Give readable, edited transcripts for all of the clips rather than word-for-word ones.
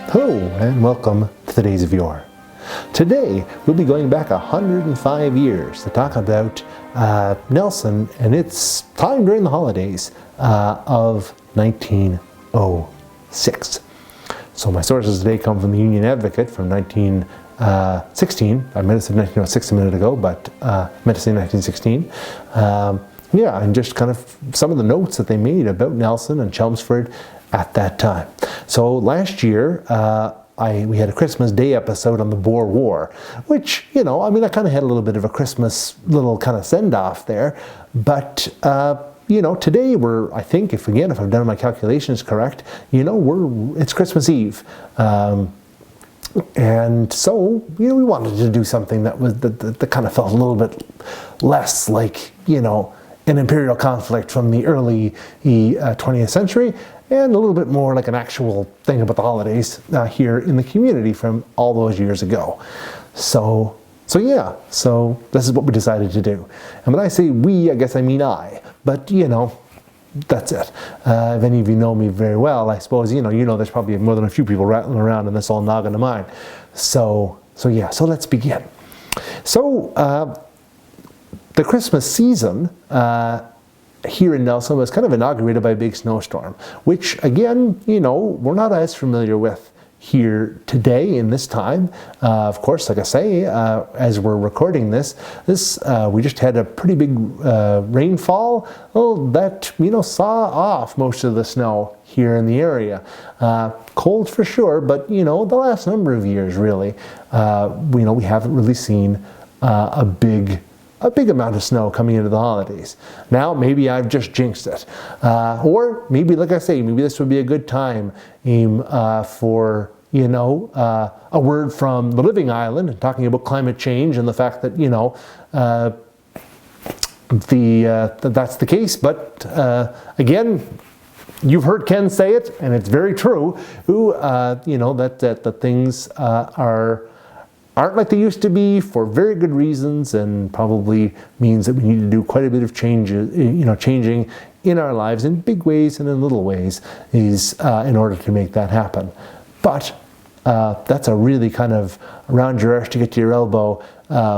Hello and welcome to the Days of Yore. Today we'll be going back 105 years to talk about Nelson and its time during the holidays of 1906. So my sources today come from the Union Advocate from 1916. I meant to say 1906 a minute ago, but meant to say 1916. And just kind of some of the notes that they made about Nelson and Chelmsford at that time. So last year, we had a Christmas Day episode on the Boer War, which, I kind of had a little bit of a Christmas little kind of send-off there. But, today I think, if I've done my calculations correct, it's Christmas Eve. And so, we wanted to do something that kind of felt a little bit less like, an imperial conflict from the early 20th century, and a little bit more like an actual thing about the holidays here in the community from all those years ago. So this is what we decided to do. And when I say we, I guess I mean I, but that's it. If any of you know me very well, I suppose, there's probably more than a few people rattling around in this old noggin of mine. So let's begin. So, the Christmas season here in Nelson was kind of inaugurated by a big snowstorm, which again, we're not as familiar with here today in this time. Of course, like I say, as we're recording this we just had a pretty big rainfall that saw off most of the snow here in the area. Cold for sure, but the last number of years really, we haven't really seen a big amount of snow coming into the holidays. Now, maybe I've just jinxed it. Or maybe, like I say, maybe this would be a good time for, a word from the Living Island, talking about climate change and the fact that, that's the case. But again, you've heard Ken say it, and it's very true, that things aren't like they used to be for very good reasons, and probably means that we need to do quite a bit of changing in our lives in big ways and in little ways in order to make that happen. But that's a really kind of around your arse to get to your elbow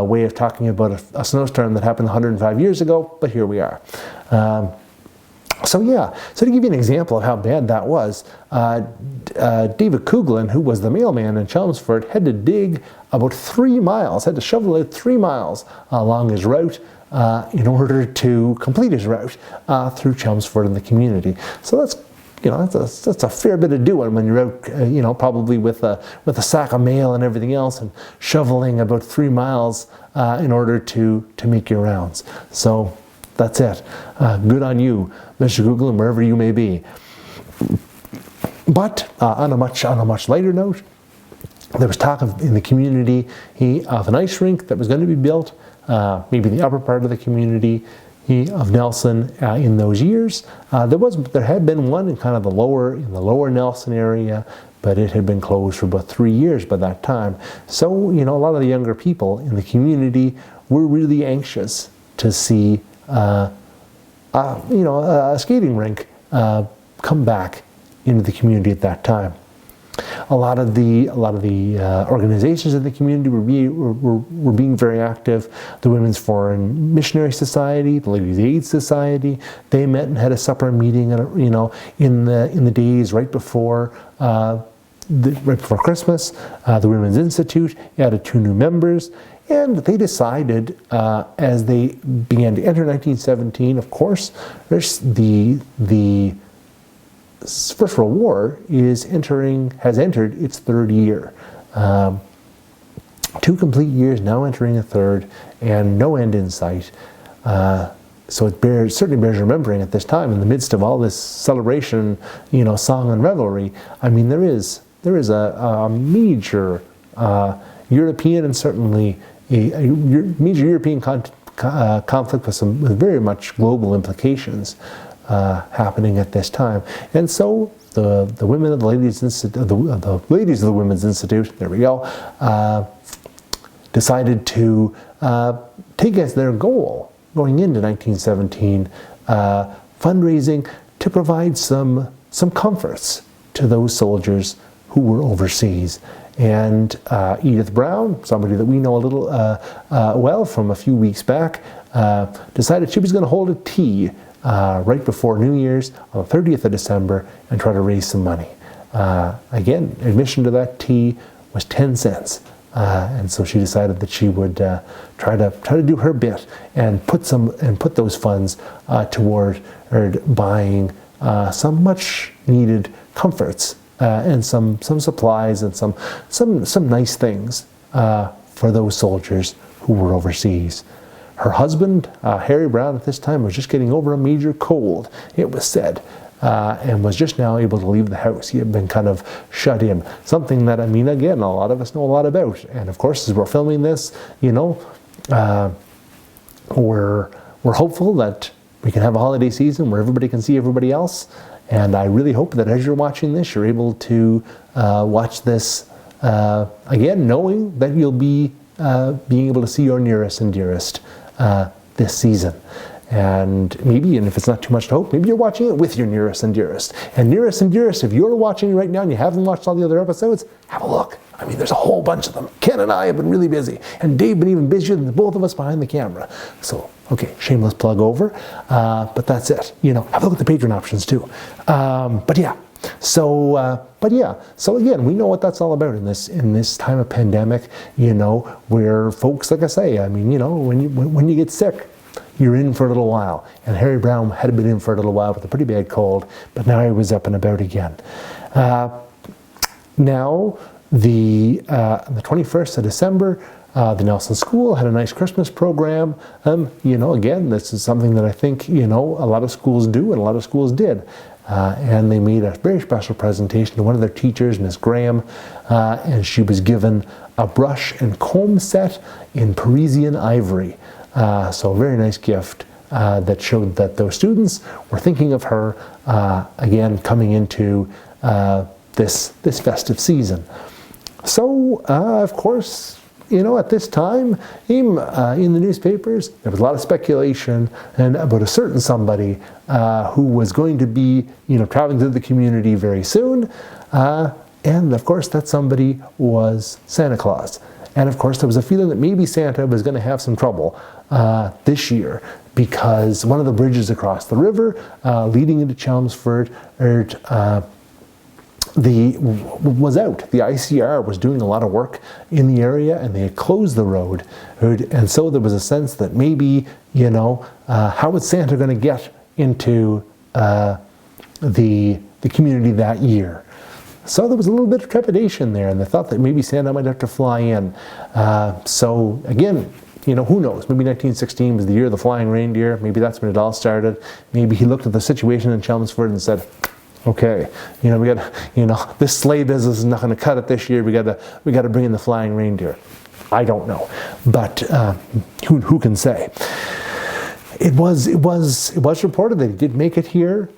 way of talking about a snowstorm that happened 105 years ago, but here we are. So to give you an example of how bad that was, David Coughlan, who was the mailman in Chelmsford, had to dig about 3 miles, had to shovel out 3 miles along his route in order to complete his route through Chelmsford and the community. So that's a fair bit of doing when you're out, probably with a sack of mail and everything else, and shoveling about 3 miles in order to make your rounds. So that's it. Good on you, Mr. Coughlan, wherever you may be. But on a much lighter note, there was talk in the community of an ice rink that was going to be built, maybe in the upper part of the community of Nelson in those years. There had been one in kind of the lower Nelson area, but it had been closed for about 3 years by that time. So a lot of the younger people in the community were really anxious to see a skating rink come back into the community at that time. A lot of the organizations in the community were being very active. The Women's Foreign Missionary Society, the Ladies' Aid Society, they met and had a supper meeting, in the days right before Christmas. The Women's Institute added 2 new members. And they decided, as they began to enter 1917, of course, the First World War has entered its 3rd year. 2 complete years, now entering a 3rd, and no end in sight. So it certainly bears remembering at this time, in the midst of all this celebration, song and revelry. I mean, there is a major European and certainly a major European conflict with very much global implications happening at this time. And so the women of the Ladies Institute, the ladies of the Women's Institute, there we go, decided to take as their goal going into 1917 fundraising to provide some comforts to those soldiers who were overseas. And Edith Brown, somebody that we know a little well from a few weeks back, decided she was going to hold a tea right before New Year's on the 30th of December and try to raise some money. Again, admission to that tea was 10 cents. And so she decided that she would try to do her bit and put those funds toward buying some much needed comforts and some supplies and some nice things for those soldiers who were overseas. Her husband, Harry Brown, at this time was just getting over a major cold, it was said, and was just now able to leave the house. He had been kind of shut in. Something that, I mean, again, a lot of us know a lot about. And of course, as we're filming this, you know, we're hopeful that we can have a holiday season where everybody can see everybody else. And I really hope that as you're watching this, you're able to watch this, again, knowing that you'll be being able to see your nearest and dearest this season. And maybe, and if it's not too much to hope, maybe you're watching it with your nearest and dearest. And nearest and dearest, if you're watching right now and you haven't watched all the other episodes, have a look. I mean, there's a whole bunch of them. Ken and I have been really busy. And Dave been even busier than the both of us behind the camera. So, okay, shameless plug over. But that's it. You know, have a look at the Patreon options too. But yeah. So again, we know what that's all about in this time of pandemic, you know, where folks, like I say, I mean, you know, when you get sick, you're in for a little while. And Harry Brown had been in for a little while with a pretty bad cold, but now he was up and about again. Now, the 21st of December, the Nelson School had a nice Christmas program. You know, again, this is something that I think, you know, a lot of schools do and a lot of schools did. And they made a very special presentation to one of their teachers, Miss Graham, and she was given a brush and comb set in Parisian ivory. So a very nice gift that showed that those students were thinking of her, again, coming into this festive season. So, of course, you know, at this time, in the newspapers, there was a lot of speculation and about a certain somebody who was going to be, you know, traveling through the community very soon. And of course, that somebody was Santa Claus. And of course, there was a feeling that maybe Santa was going to have some trouble this year because one of the bridges across the river leading into Chelmsford was out. The ICR was doing a lot of work in the area and they had closed the road. And so there was a sense that maybe, you know, how was Santa going to get into the community that year? So there was a little bit of trepidation there, and they thought that maybe Santa might have to fly in. So again, you know, who knows? Maybe 1916 was the year of the flying reindeer. Maybe that's when it all started. Maybe he looked at the situation in Chelmsford and said, okay, you know, we got, you know, this sleigh business is not going to cut it this year. We got to bring in the flying reindeer. I don't know, but who can say? It was reported that he did make it here.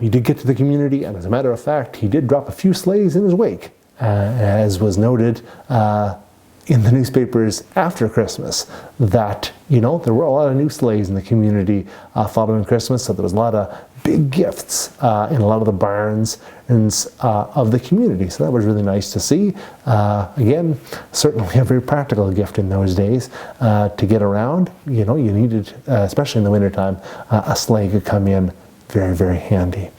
He did get to the community, and as a matter of fact, he did drop a few sleighs in his wake, as was noted in the newspapers after Christmas. That, you know, there were a lot of new sleighs in the community following Christmas, so there was a lot of big gifts in a lot of the barns of the community. So that was really nice to see. Again, certainly a very practical gift in those days to get around. You know, you needed, especially in the wintertime, a sleigh could come in very, very handy.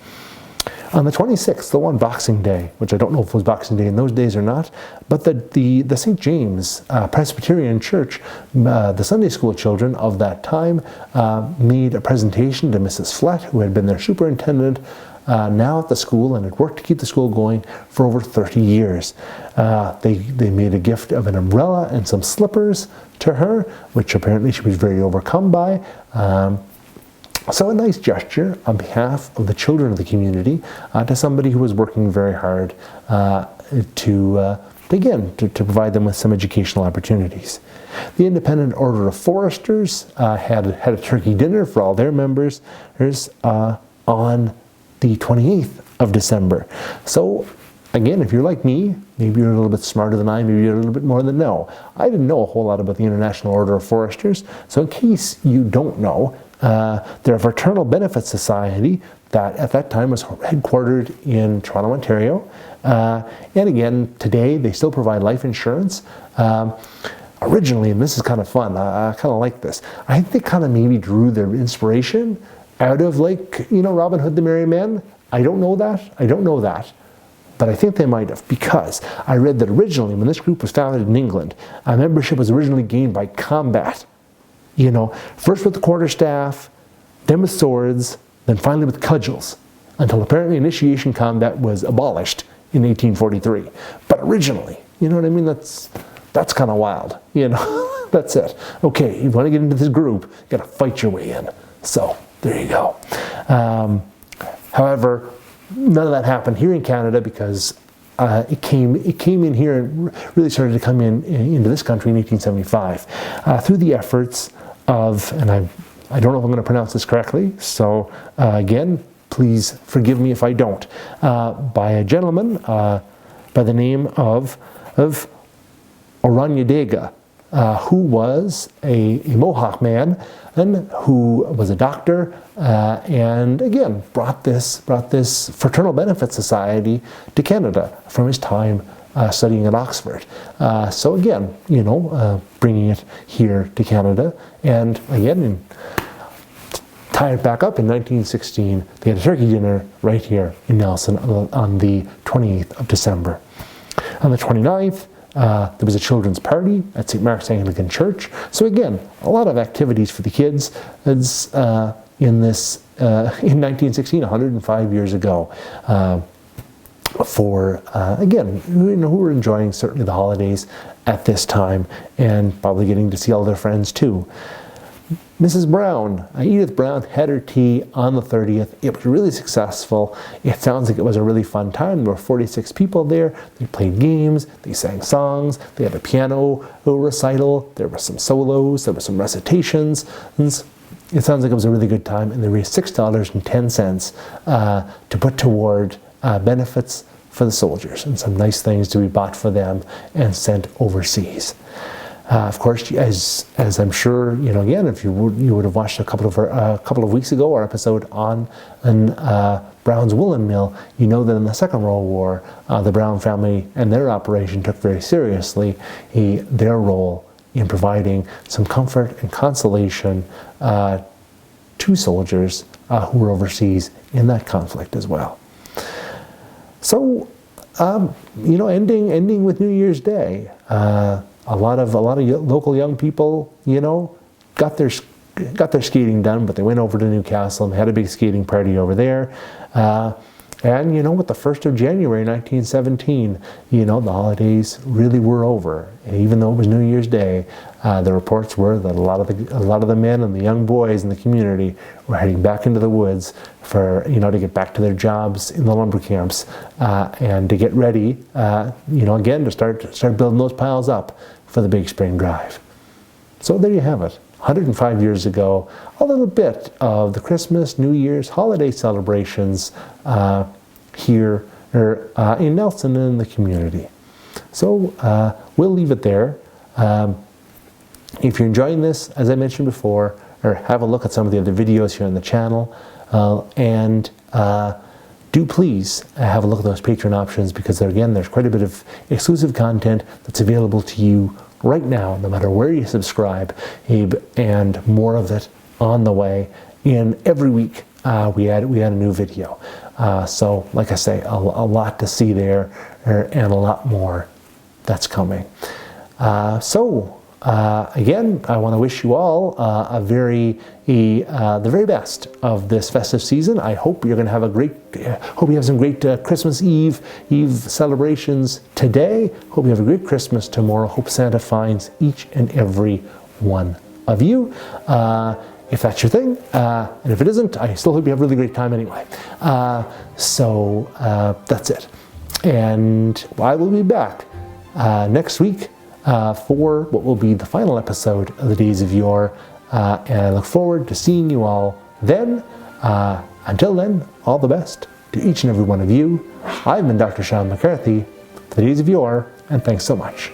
On the 26th, the one Boxing Day, which I don't know if it was Boxing Day in those days or not, but the St. James Presbyterian Church, the Sunday school children of that time made a presentation to Mrs. Flett, who had been their superintendent now at the school and had worked to keep the school going for over 30 years. They made a gift of an umbrella and some slippers to her, which apparently she was very overcome by. So a nice gesture on behalf of the children of the community to somebody who was working very hard to provide them with some educational opportunities. The Independent Order of Foresters had a turkey dinner for all their members on the 28th of December. So again, if you're like me, maybe you're a little bit smarter than I, maybe you're a little bit more than no. I didn't know a whole lot about the International Order of Foresters, so in case you don't know, They're a fraternal benefit society that at that time was headquartered in Toronto, Ontario. And again, today they still provide life insurance. Originally, and this is kind of fun, I kind of like this, I think they kind of maybe drew their inspiration out of, like, you know, Robin Hood the Merry Men. I don't know that, but I think they might have, because I read that originally when this group was founded in England, membership was originally gained by combat. You know, first with the quarterstaff, then with swords, then finally with cudgels, until apparently initiation combat was abolished in 1843. But originally, you know what I mean? That's kind of wild, you know. That's it. Okay, you want to get into this group, you got to fight your way in. So there you go. However, none of that happened here in Canada, because it came in here and really started to come into this country in 1875 through the efforts of, and I don't know if I'm going to pronounce this correctly, so again, please forgive me if I don't, by a gentleman by the name of Oranyadega, who was a Mohawk man and who was a doctor, and again brought this fraternal benefit society to Canada from his time studying at Oxford. So again, you know, bringing it here to Canada, and again, tie it back up in 1916, they had a turkey dinner right here in Nelson on the 28th of December. On the 29th, there was a children's party at St. Mark's Anglican Church. So again, a lot of activities for the kids. It's in 1916, 105 years ago, for again, you know, who were enjoying certainly the holidays at this time, and probably getting to see all their friends too. Mrs. Brown, Edith Brown, had her tea on the 30th. It was really successful. It sounds like it was a really fun time. There were 46 people there. They played games, they sang songs, they had a piano recital, there were some solos, there were some recitations. It sounds like it was a really good time, and they raised $6.10 to put toward benefits for the soldiers, and some nice things to be bought for them and sent overseas. Of course, as I'm sure you know, again, if you would have watched a couple of weeks ago our episode on Brown's Woolen Mill, you know that in the Second World War, the Brown family and their operation took very seriously their role in providing some comfort and consolation to soldiers who were overseas in that conflict as well. So, you know, ending with New Year's Day. A lot of local young people, you know, got their skating done, but they went over to Newcastle and had a big skating party over there. And you know, with the 1st of January 1917, you know, the holidays really were over. And even though it was New Year's Day, the reports were that a lot of the men and the young boys in the community were heading back into the woods for, you know, to get back to their jobs in the lumber camps, and to get ready, you know, again to start building those piles up for the big spring drive. So there you have it. 105 years ago, a little bit of the Christmas, New Year's, holiday celebrations here in Nelson and in the community. So we'll leave it there. If you're enjoying this, as I mentioned before, or have a look at some of the other videos here on the channel, and do please have a look at those Patreon options, because there's quite a bit of exclusive content that's available to you right now, no matter where you subscribe, and more of it on the way. In every week, we add a new video. So, like I say, a lot to see there, and a lot more that's coming. Again, I want to wish you all the very best of this festive season. I hope you're going to have hope you have some great Christmas Eve celebrations today. Hope you have a great Christmas tomorrow. Hope Santa finds each and every one of you. If that's your thing, and if it isn't, I still hope you have a really great time anyway. That's it. And I will be back next week for what will be the final episode of the Days of Yore, and I look forward to seeing you all then. Until then, all the best to each and every one of you. I've been Dr. Sean McCarthy for the Days of Yore, and thanks so much.